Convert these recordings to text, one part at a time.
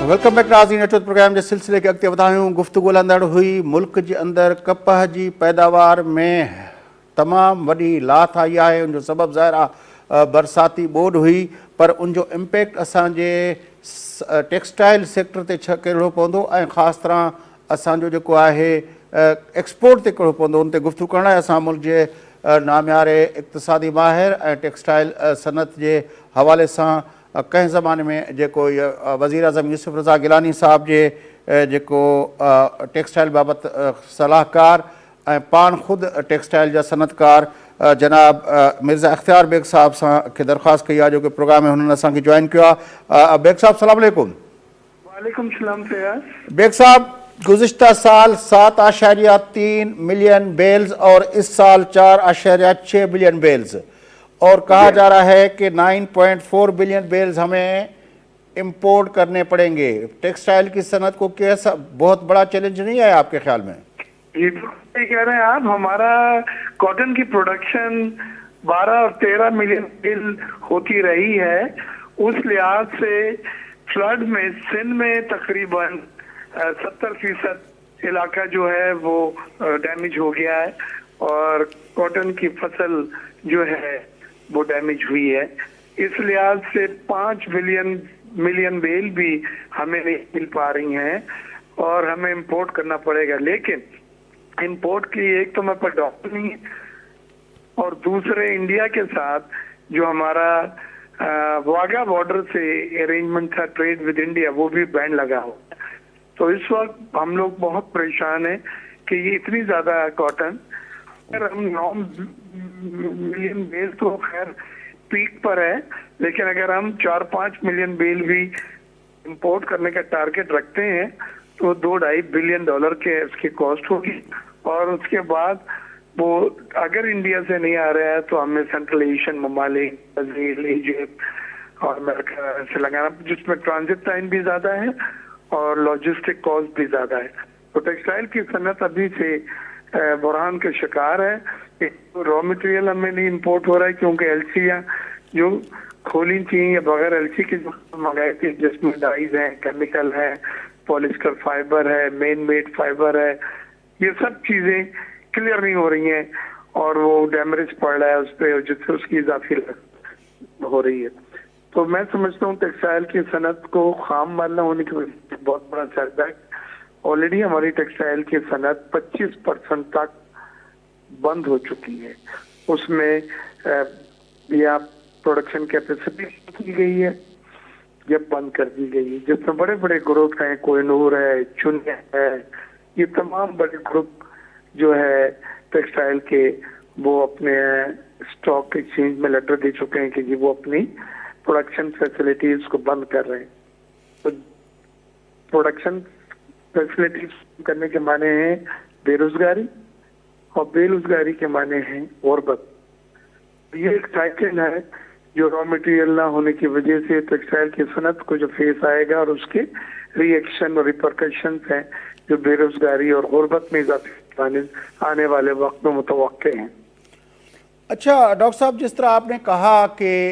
Welcome back नाज़रीन। अचो programme के सिलसिले के अॻिते वधायूं। गुफ्तगू हलंदड़ हुई मुल्क के अंदर कपह की पैदावार में तमाम वॾी लाथ आई है। उन जो सबब ज़ाहिर आहे बरसाती ॿोॾ हुई, पर उन जो इम्पैक्ट असांजे टेक्सटाइल सेक्टर ते कहिड़ो पवंदो ऐं ख़ासि तरह असांजो जेको आहे एक्सपोर्ट ते कहिड़ो पवंदो, उन ते गुफ्तगू करण लाइ असां मुल्क जे नामियारे इक़्तिसादी माहिर ऐं टेक्सटाइल सनत जे हवाले सां कंहिं ज़माने में जेको इहो वज़ीर आज़म यूसुफ रज़ा गिलानी साहब जे जेको टेक्सटाइल बाबति सलाहकार ऐं पाण ख़ुदि टेक्सटाइल जा सनतकार जनाब मिर्ज़ा इख़्तियार बेग साहब सां खे दरख़्वास्त कई आहे, जो कि प्रोग्राम में हुननि असांखे जॉइन कयो आहे। बेग साहब सलाम अलैकुम। वालेकुम सलाम फयाज। बेग साहब, गुज़िश्ता साल 7.3 मिलियन बेल्स और इस साल 4.6 बिलियन बेल्स, और कहा जा रहा है कि 9.4 बिलियन बेल्स हमें इंपोर्ट करने पड़ेंगे। टेक्सटाइल की सनत को कैसा बहुत बड़ा चैलेंज नहीं है आपके ख्याल में? ये कह रहे हैं आप, हमारा कॉटन की प्रोडक्शन 12 और 13 मिलियन बेल होती रही है। उस लिहाज से फ्लड में सिंध में तकरीबन 70% इलाका जो है वो डैमेज हो गया है और कॉटन की फसल जो है वो डैमेज हुई है। इस लिहाज से 5 मिलियन बेल भी हमें नहीं मिल पा रही हैं और हमें इंपोर्ट करना पड़ेगा। लेकिन इंपोर्ट की एक तो हमारे पास डॉक्टर नहीं है और दूसरे इंडिया के साथ जो हमारा वाघा बॉर्डर से अरेंजमेंट था ट्रेड विद इंडिया, वो भी बैन लगा हुआ है। तो इस वक्त हम लोग बहुत परेशान हैं कि ये इतनी ज्यादा कॉटन, अगर हम 9 मिलियन बेल तो खैर पीक पर है, लेकिन अगर हम 4-5 मिलियन बेल भी इंपोर्ट करने का टारगेट रखते हैं तो $2-2.5 बिलियन के इसकी कॉस्ट होगी। और उसके बाद वो अगर इंडिया से नहीं आ रहा है तो हमें सेंट्रल एशियन ममालिक, ब्राजील, इजिप्ट और अमेरिका से लगाना, जिसमें ट्रांजिट टाइम भी ज्यादा है और लॉजिस्टिक कॉस्ट भी ज्यादा है। तो टेक्सटाइल की सनत अभी से बुरहान के शिकार है। रॉ मटेरियल हमें नहीं इंपोर्ट हो रहा है क्योंकि एलसीयां जो खोली थी या बगैर एलसी की जो मंगाई थी, जिसमें डाइज है, केमिकल है, पॉलिस्टर फाइबर है, मेन मेड फाइबर है, ये सब चीजें क्लियर नहीं हो रही हैं और वो डैमेज पड़ रहा है उस पर, जिससे उसकी इजाफी हो रही है। तो मैं समझता हूँ टेक्सटाइल की सनत को खाम माल न होने की वजह से बहुत बड़ा सेटबैक। ऑलरेडी हमारी टेक्सटाइल की सनत 25% तक बंद हो चुकी है। उसमें या प्रोडक्शन कैपेसिटी की गई है या बंद कर दी गई है, जिसमें बड़े बड़े ग्रुप हैं, कोहिनूर है, चुनिया है, ये तमाम बड़े ग्रुप जो है टेक्सटाइल के, वो अपने स्टॉक एक्सचेंज में लेटर दे चुके हैं कि जी वो अपनी प्रोडक्शन फैसिलिटीज को बंद कर रहे हैं। तो प्रोडक्शन फैसिलिटीज करने के माने हैं बेरोजगारी और बेरोजगारी के माने हैं गुर्बत। ये एक साइकिल है जो रॉ मटेरियल ना होने की वजह से टेक्सटाइल की सनत को जो फेस आएगा और उसके रिएक्शन और रिपरकशन हैं जो बेरोजगारी और गुर्बत में इजाफे आने वाले वक्त में मुतवक्के हैं। अच्छा डॉक्टर साहब, जिस तरह आपने कहा कि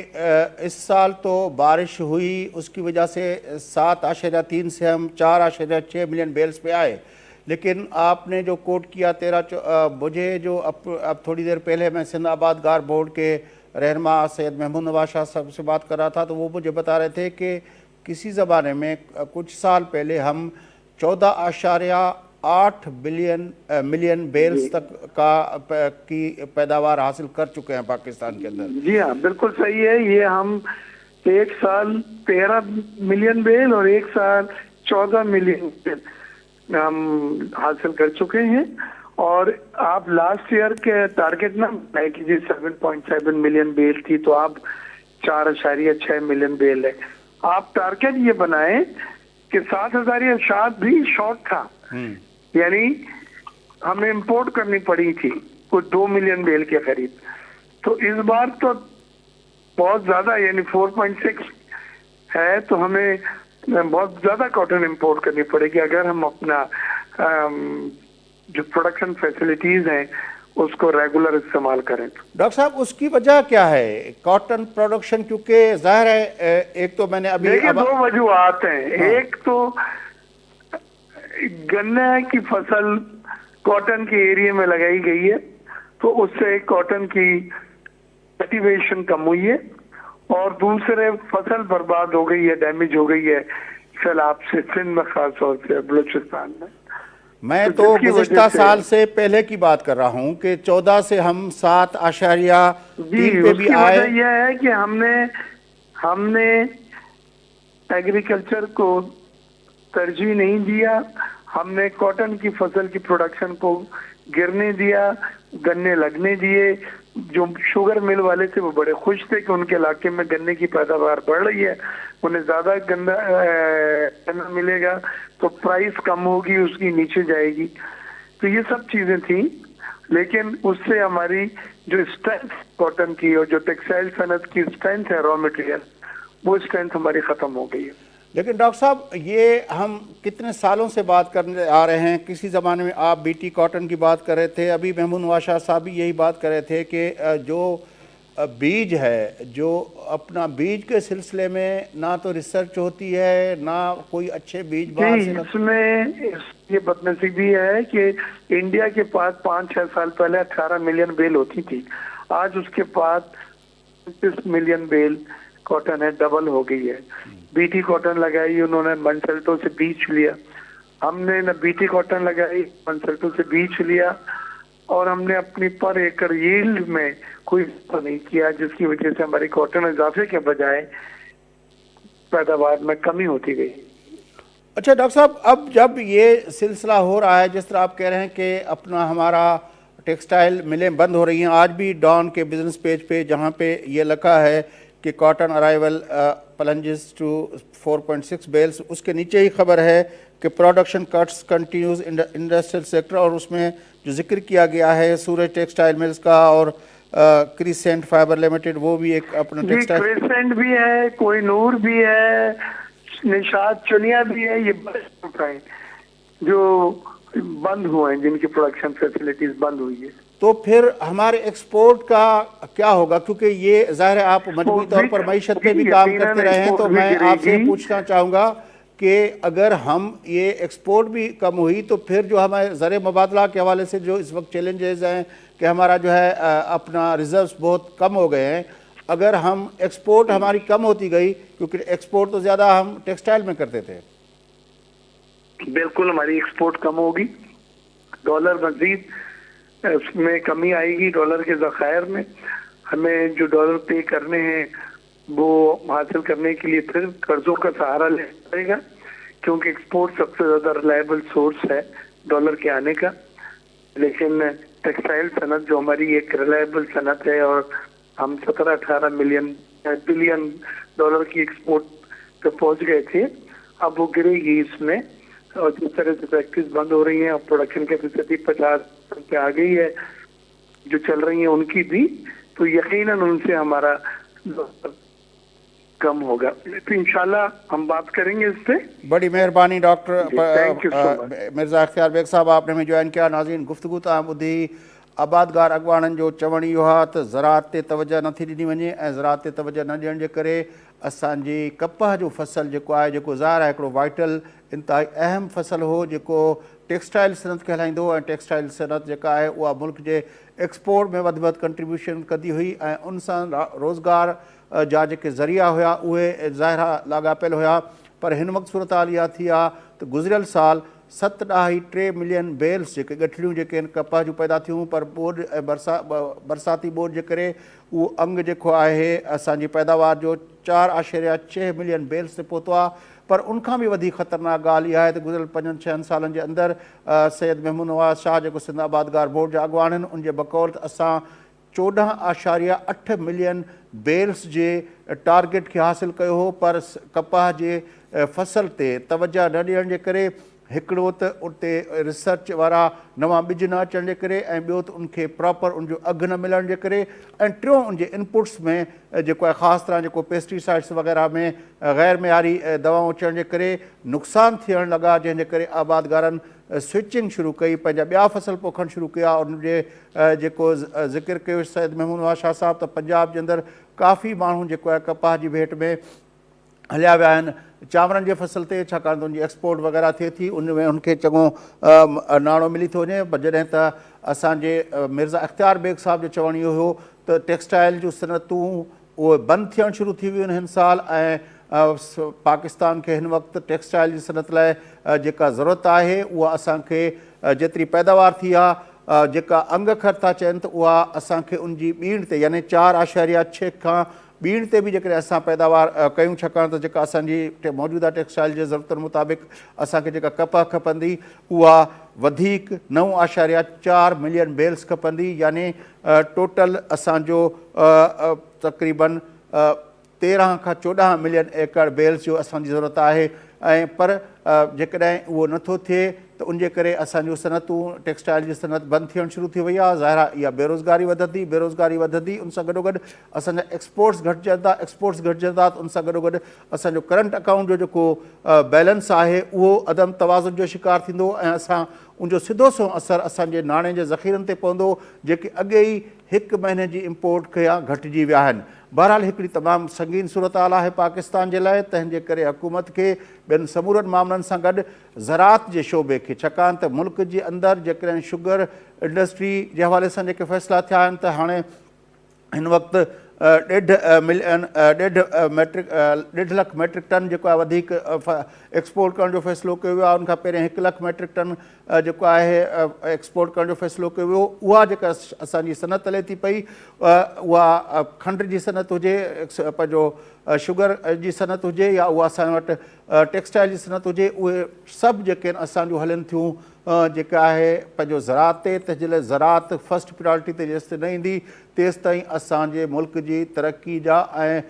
इस साल तो बारिश हुई, उसकी वजह से 7.3 से हम 4.6 मिलियन बेल्स पे आए, लेकिन आपने जो कोट किया 13 मुझे जो अब थोड़ी देर पहले मैं सिंध आबाद गार बोर्ड के रहनुमा सैयद महमूद नवाज शाह साहब से बात कर रहा था, तो वो मुझे बता रहे थे कि किसी ज़माने में कुछ साल पहले हम 14.8 मिलियन बेल्स तक की पैदावार हासिल कर चुके हैं पाकिस्तान के अंदर। जी हाँ, बिल्कुल सही है। ये हम एक साल 13 मिलियन बेल और एक साल 14 मिलियन बेल हम हासिल कर चुके हैं। और आप लास्ट ईयर के टारगेट ना बनाए कि जी 7.7 मिलियन बेल थी, तो आप 4.6 मिलियन बेल है। आप टारगेट ये बनाए कि 7,000 या शायद भी शॉर्ट था, यानी हमें इंपोर्ट करनी पड़ी थी कुछ 2 मिलियन बेल के करीब। तो इस बार तो बहुत ज्यादा यानी 4.6 है, तो हमें बहुत ज्यादा कॉटन इंपोर्ट करनी पड़ेगी अगर हम अपना जो प्रोडक्शन फैसिलिटीज हैं उसको रेगुलर इस्तेमाल करें। डॉक्टर साहब उसकी वजह क्या है कॉटन प्रोडक्शन, क्योंकि जाहिर है एक तो मैंने अभी देखिए दो वजूहत हैं। एक तो गन्ने की फसल कॉटन के एरिया में लगाई गई है, तो उससे कॉटन की कल्टीवेशन कम हुई है, और दूसरे फसल बर्बाद हो गई है, डैमेज हो गई है सैलाब से, सिंध में खास तौर से, बलूचिस्तान में। मैं तो तो जिसकी गुज़िश्ता वजह से- साल से पहले की बात कर रहा हूँ कि 14 से हम 7.3 पे भी उसकी आए। वजह यह है कि हमने एग्रीकल्चर को तरजीह नहीं दिया, हमने कॉटन की फसल की प्रोडक्शन को गिरने दिया, गन्ने लगने दिए। जो शुगर मिल वाले थे वो बड़े खुश थे कि उनके इलाके में गन्ने की पैदावार बढ़ रही है, उन्हें ज्यादा गन्ना मिलेगा तो प्राइस कम होगी, उसकी नीचे जाएगी। तो ये सब चीजें थी, लेकिन उससे हमारी जो स्ट्रेंथ कॉटन की और जो टेक्सटाइल सनत की स्ट्रेंथ है रॉ मटेरियल, वो स्ट्रेंथ हमारी खत्म हो गई है। लेकिन डॉक्टर साहब ये हम कितने सालों से बात करने आ रहे हैं। किसी ज़माने में आप बीटी कॉटन की बात कर रहे थे, अभी महमूद नवाज शाह साहब भी यही बात कर रहे थे कि जो बीज है, जो अपना बीज के सिलसिले में ना तो रिसर्च होती है, ना कोई अच्छे बीज बाहर से इसमें ये बदनसीबी है कि इंडिया के पास 5-6 साल पहले 18 मिलियन बेल होती थी, आज उसके पास 35 मिलियन बेल कॉटन है, डबल हो गई है। बीटी कॉटन लगाई उन्होंने, मंसल्टो से बीज लिया, हमने न बीटी कॉटन लगाई, मंसल्टो से बीज लिया, और हमने अपनी पर एकड़ यील्ड में कोई इजाफा नहीं किया, जिसकी वजह से हमारी कॉटन इजाफे के बजाय पैदावार में कमी होती गई। अच्छा डॉक्टर साहब, अब जब ये सिलसिला हो रहा है, जिस तरह आप कह रहे हैं कि अपना हमारा टेक्सटाइल मिलें बंद हो रही हैं, आज भी डॉन के बिजनेस पेज पे जहाँ पे ये लिखा है कि cotton arrival plunges to 4.6 bales, उसके नीचे ही खबर है कि production cuts continues industrial sector, और उसमें जो जिक्र किया गया है सूरज टेक्सटाइल मिल्स का और क्रिसेंट फाइबर लिमिटेड, वो भी एक अपना टेक्सटाइल। क्रिसेंट भी है, कोई नूर भी है, निशात चुनिया भी है, ये बड़े जो बंद हुए हैं, जिनकी प्रोडक्शन फैसिलिटीज बंद हुई है। तो फिर हमारे एक्सपोर्ट का क्या होगा, क्योंकि ये ज़ाहिर है आप मजबूरी तौर पर मईशत पे भी काम करते रहे हैं, तो मैं आपसे पूछना चाहूँगा कि अगर हम ये एक्सपोर्ट भी कम हुई तो फिर जो हमारे ज़र मुबादला के हवाले से जो इस वक्त चैलेंजेस हैं कि हमारा जो है अपना रिजर्व्स बहुत कम हो गए हैं, अगर हम एक्सपोर्ट हमारी कम होती गई, क्योंकि एक्सपोर्ट तो ज़्यादा हम टेक्सटाइल में करते थे। बिल्कुल हमारी एक्सपोर्ट कम होगी, डॉलर मजीद उसमें कमी आएगी, डॉलर के ज़खायर में हमें जो डॉलर पे करने हैं वो हासिल करने के लिए फिर कर्जों का सहारा लेना पड़ेगा, क्योंकि एक्सपोर्ट सबसे ज़्यादा रिलायबल सोर्स है डॉलर के आने का। लेकिन टेक्सटाइल सनत जो हमारी एक रिलायबल सनत है, और हम 17-18 बिलियन डॉलर की एक्सपोर्ट पे पहुंच गए थे, अब वो गिरेगी इसमें। और जिस तरह से फैक्ट्रीज बंद हो रही हैं और प्रोडक्शन कैपेसिटी 50 पे आ गई है जो चल रही है उनकी भी, तो यकीनन उनसे हमारा कम होगा। तो इंशाल्लाह हम बात करेंगे इस पे। बड़ी मेहरबानी doctor thank you so much. Mirza इख्तियार बेग साहब, आपने में ज्वाइन किया। नाज़रीन, गुफ्तगू तव्हां ॿुधी आबादगार अॻवाननि जो चवणु इहो आहे त ज़राअत ते तवजह नथी ॾिनी वञे, ऐं ज़राअत ते तवजह न ॾियण जे करे असांजी कपह जो फसल जेको आहे, जेको ज़ाहिर आहे हिकिड़ो वाइटल इंतिहाई अहम फसल हो, जेको टेक्सटाइल सनत कहलाईंदो, ऐं टेक्सटाइल सनत जेका आहे उहा मुल्क जे एक्सपोर्ट में वधि वधि कंट्रीब्यूशन कंदी हुई, ऐं उन सां रोज़गार जा जेके ज़रिया हुआ उहे ज़ाहिर लाॻापियल हुआ। पर हिन वक़्तु सूरत हाल इहा थी आहे त गुज़िरियल साल 7.3 मिलियन बेल्स जेके गठड़ियूं जेके आहिनि कपह जूं पैदा थियूं, पर बोड ऐं बरसाती बोड जे करे उहो अंग जेको आहे असांजी पैदावार जो 4.6 मिलियन बेल्स ते पहुतो आहे। पर उनखां बि वधीक ख़तरनाक ॻाल्हि इहा आहे त गुज़िरियल 5-6 सालनि जे अंदरि सैयद महमूद नवाज़ शाह जेको सिंध आबादगार बोर्ड जा अॻवान आहिनि, उनजे बकौलत असां 14.8 मिलियन बेल्स जे टारगेट खे हासिलु कयो हो, पर कपह जे फसल ते तवजह न ॾियण जे करे, हिकिड़ो त उते रिसर्च वारा नवां ॿिज न अचण जे करे, ऐं ॿियो त उनखे प्रॉपर उनजो अघु न मिलण जे करे, ऐं टियों उनजे इनपुट्स में जेको आहे ख़ासि तरह जेको पेस्टिसाइड्स वग़ैरह में गैर मयारी दवाऊं अचण जे करे नुक़सानु थियणु लॻा, जंहिंजे करे आबादगारनि स्विचिंग शुरू कई, पंहिंजा ॿिया फसल पोखणु शुरू कया। उनजे जेको ज़िक्र कयो सैयद महमूद नवाज़ शाह साहब त पंजाब जे अंदरि काफ़ी माण्हू जेको आहे कपाह जी भेट में हलिया विया आहिनि चांवरनि जे फसल ते, छाकाणि त उनजी एक्सपोर्ट वग़ैरह थिए थी, उन में उनखे चङो नाणो मिली थो वञे। जॾहिं त असांजे मिर्ज़ा इख़्तियार बेग साहब जो चवणु इहो हुयो त टेक्सटाइल जूं सनअतूं उहे बंदि थियणु शुरू थी वियूं आहिनि हिन साल, ऐं पाकिस्तान खे हिन वक़्तु टेक्सटाइल जी सनअत लाइ जेका ज़रूरत आहे उहा असांखे जेतिरी पैदावार थी आहे, जेका अंग ख़र्च था चवनि त उहा असांखे उनजी ॿीण ते यानी 4.6 खां ॿीण ते बि जेकॾहिं असां पैदावार कयूं, छाकाणि त जेका असांजी मौजूदा टेक्सटाइल जे ज़रूरतुनि मुताबिक़ असांखे जेका कपाह खपंदी उहा वधीक 9.4 मिलियन बेल्स खपंदी, यानी टोटल असांजो तक़रीबन 13 खां 14 मिलियन एकड़ बेल्स जो असांजी ज़रूरत आहे। ऐं पर जेकॾहिं उहो नथो थिए त उनजे करे असांजूं सनअतूं टेक्सटाइल जी सनअत बंदि थियणु शुरू थी वई आहे। ज़ाहिर आहे इहा बेरोज़गारी वधंदी, उन सां गॾोगॾु असांजा एक्सपोर्ट्स घटिजंदा त उन सां गॾोगॾु असांजो करंट अकाउंट जो जेको बैलेंस आहे उहो अदम तवाज़ुन जो शिकार थींदो, ऐं असां उनजो सिधो सो असरु असांजे नाणे जे ज़ख़ीरनि ते पवंदो, जेके अॻे ई 1 महीने जी इम्पोर्ट खां घटिजी विया आहिनि। बहरहाल हिकिड़ी तमामु संगीन सूरत हाल आहे पाकिस्तान जे लाइ, तंहिंजे करे हुकूमत खे ॿियनि समूरनि मामलनि सां गॾु ज़राअत जे शोबे खे, छाकाणि त मुल्क जे अंदरि जेकॾहिं शुगर इंडस्ट्री जे हवाले सां जेके फ़ैसिला थिया आहिनि त हाणे हिन वक़्तु 1.5 लख मैट्रिक टन जेको आहे वधीक एक्सपोर्ट करण जो फ़ैसिलो कयो वियो आहे। उनखां पहिरियों 1 लख मैट्रिक टन जेको आहे एक्सपोर्ट करण जो फ़ैसिलो कयो वियो। उहा जेका असांजी सनअत हले थी पई, उहा खंड जी सनअत हुजे, पंहिंजो शुगर जी सनअत हुजे, या उहा असां वटि टेक्सटाइल जी सनअत हुजे, उहे सभु जेके आहिनि असांजूं हलनि थियूं जेका आहे पंहिंजो ज़राअत ते। त जॾहिं ज़राअत फस्ट प्रायोरिटी ते जेसिताईं न ईंदी तेसिताईं असांजे मुल्क जी तरक़ी जा ऐं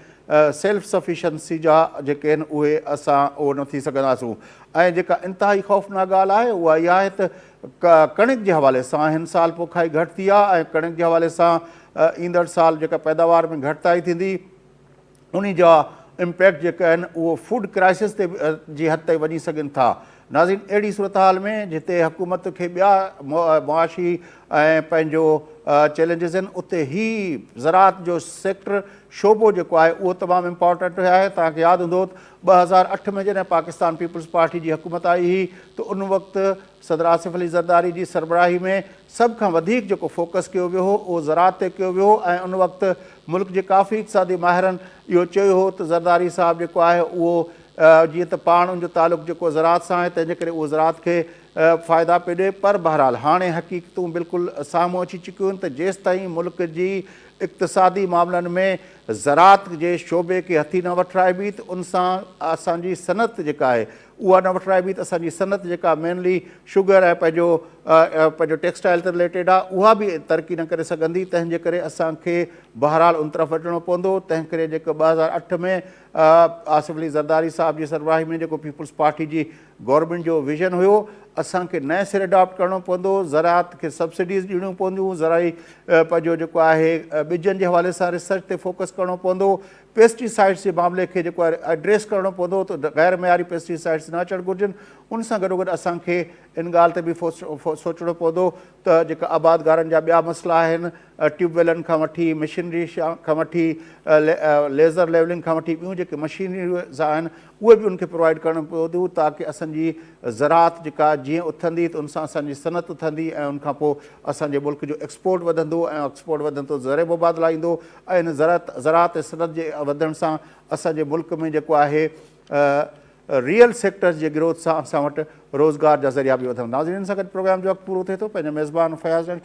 सेल्फ सफिशंसी जा जेके आहिनि उहे उहो न थी सघंदासूं। ऐं जेका इंतिहाई ख़ौफ़नाक ॻाल्हि आहे उहा इहा आहे त कणिक जे हवाले सां हिन साल पोखाई घटि थी आहे, ऐं कणिक जे हवाले सां ईंदड़ साल जेका पैदावार में घटिताई थींदी उन जा इम्पैक्ट जेका आहिनि उहो फूड क्राइसिस ते जी हद ताईं वञी सघनि था। नाज़रीन, अहिड़ी सूरत हाल में जिते हुकूमत खे ॿिया मुआशी ऐं पंहिंजो चैलेंजिस आहिनि, उते ई ज़राअत जो सेक्टर शोबो जेको आहे उहो तमामु इम्पॉर्टेंट आहे। तव्हांखे यादि हूंदो 2008 में जॾहिं पाकिस्तान पीपल्स पार्टी जी हुकूमत आई हुई त उन वक़्तु सदर आसिफ अली ज़रदारी जी सरबराही में सभ खां वधीक जेको फोकस कयो वियो हो उहो ज़राअत ते कयो वियो, ऐं उन वक़्तु मुल्क जे काफ़ी इक़्तिसादी माहिरनि इहो चयो हो त ज़रदारी साहब जेको आहे उहो जीअं त पाण उनजो तालुक़ु जेको ज़राअत सां आहे, तंहिंजे करे उहो ज़राअत खे फ़ाइदा पियो ॾिए। पर बहरहाल हाणे हक़ीक़तूं बिल्कुलु साम्हूं अची चुकियूं आहिनि त जेसिताईं मुल्क जी इक़्तिसादी मामलनि में ज़राअत जे शोबे खे हथी न वठराइबी त उन सां असांजी सनअत जेका आहे उहा न वठराइबी त असांजी सनअत जेका मेनली शुगर ऐं पंहिंजो टेक्सटाइल ते रिलेटेड आहे उहा बि तरक़ी न करे सघंदी। तंहिंजे करे असांखे बहरहाल उन तरफ़ वञिणो पवंदो। तंहिं करे जेको 2008 में आसिफ अली ज़रदारी साहब जी सरबराही में जेको पीपल्स पार्टी जी गवर्नमेंट जो विज़न हुयो, असांखे नए सिरे अडॉप्ट करिणो पवंदो, ज़राअत खे सब्सिडीज़ ॾियणियूं पवंदियूं, ज़राई पंहिंजो जेको आहे ॿिजनि जे हवाले सां रिसर्च ते फोकस करिणो पवंदो, पेस्टिसाइड्स जे मामले खे जेको आहे एड्रेस करिणो पवंदो त गैर मयारी पेस्टिसाइड्स न अचणु घुरिजनि। उन सां गॾोगॾु असांखे इन ॻाल्हि ते बि सोचणो पवंदो त जेका आबादगारनि जा ॿिया मसइला आहिनि, ट्यूबवेलनि खां वठी मशीनरी खां वठी लेज़र लेवलिंग खां वठी ॿियूं जेके मशीनरीज़ आहिनि उहे बि उनखे प्रोवाइड करणु पवंदियूं, ताकी असांजी ज़राअत जेका जीअं उथंदी त उन सां असांजी सनअत उथंदी, ऐं उनखां पोइ असांजे मुल्क जो एक्सपोर्ट वधंदो, ऐं एक्सपोर्ट वधंदो ज़र मुबादला ईंदो, ऐं इन ज़राअत ऐं सनअत जे वधण सां असांजे मुल्क में जेको आहे रियल सेक्टर्स जे ग्रोथ सां असां वटि रोज़गार जा ज़रिया बि वधंदा। नाज़रीन सां गॾु प्रोग्राम जो वक़्तु पूरो थिए थो। पंहिंजो मेज़बान फयाज़ खे